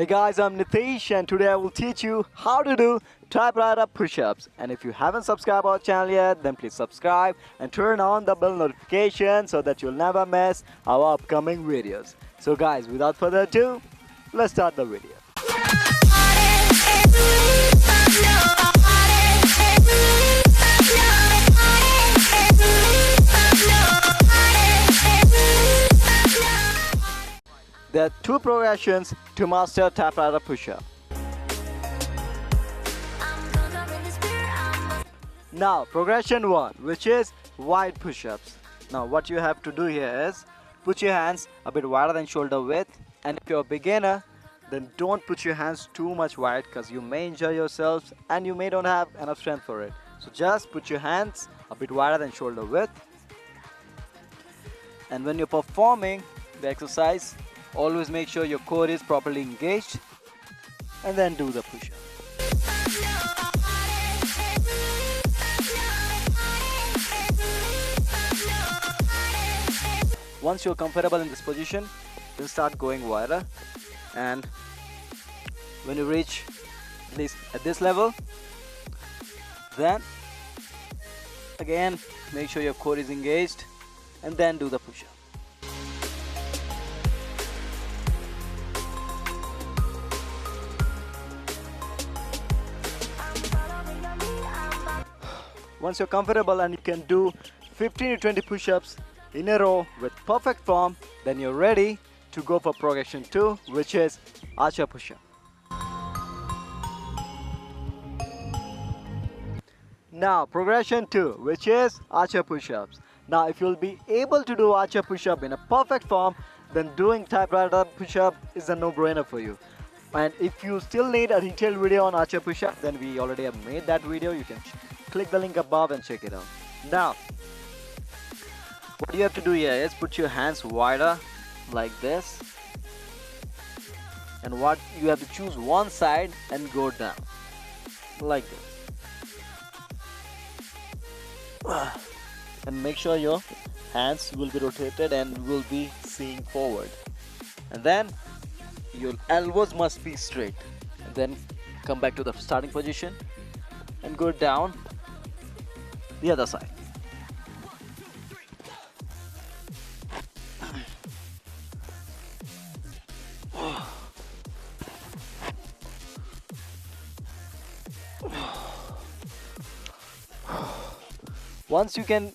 Hey guys, I'm Nitish and today I will teach you how to do typewriter push-ups. And if you haven't subscribed our channel yet, then please subscribe and turn on the bell notification so that you'll never miss our upcoming videos. So guys, without further ado, let's start the video. There are two progressions to master typewriter push-up. Now, progression 1, which is wide push-ups. Now, what you have to do here is put your hands a bit wider than shoulder width, and if you're a beginner, then don't put your hands too much wide because you may injure yourselves and you may not have enough strength for it. So just put your hands a bit wider than shoulder width, and when you're performing the exercise, always make sure your core is properly engaged and then do the push-up. Once you're comfortable in this position, then start going wider, and when you reach at least at this level, then again make sure your core is engaged and then do the push-up. Once you're comfortable and you can do 15 to 20 push-ups in a row with perfect form, then you're ready to go for progression 2, which is archer push-up. Now progression 2, which is archer push-ups. Now if you'll be able to do archer push-up in a perfect form, then doing typewriter push-up is a no-brainer for you. And if you still need a detailed video on archer push-up, then we already have made that video. You can click the link above and check it out. Now, what you have to do here is put your hands wider like this, and what you have to choose one side and go down like this. And make sure your hands will be rotated and will be seeing forward. And then your elbows must be straight. And then come back to the starting position and go down the other side. Once you can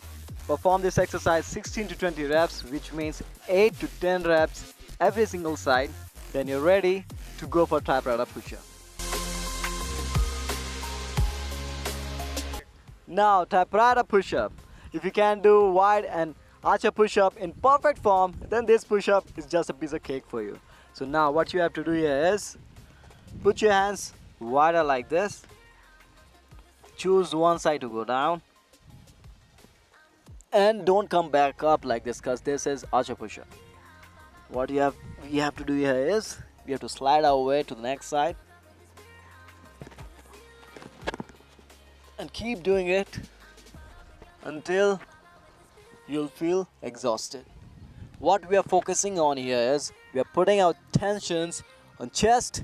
perform this exercise 16 to 20 reps, which means 8 to 10 reps every single side, then you're ready to go for typewriter push-up. Now, typewriter push-up. If you can do wide and archer push-up in perfect form, then this push-up is just a piece of cake for you. So now what you have to do here is put your hands wider like this. Choose one side to go down. And don't come back up like this because this is archer push-up. What you have to do here is you have to slide our way to the next side and keep doing it until you'll feel exhausted. What we are focusing on here is we are putting our tensions on chest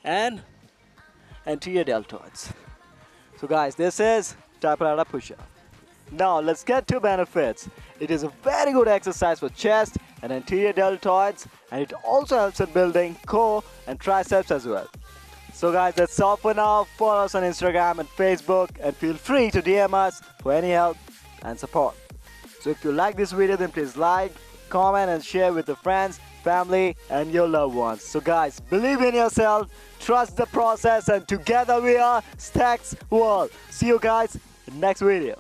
and anterior deltoids. So guys, this is typewriter push-up. Now let's get to benefits. It is a very good exercise for chest and anterior deltoids, and it also helps in building core and triceps as well. So guys, that's all for now. Follow us on Instagram and Facebook, and feel free to DM us for any help and support. So if you like this video, then please like, comment and share with your friends, family and your loved ones. So guys, believe in yourself, trust the process, and together we are Stacks World. See you guys in the next video.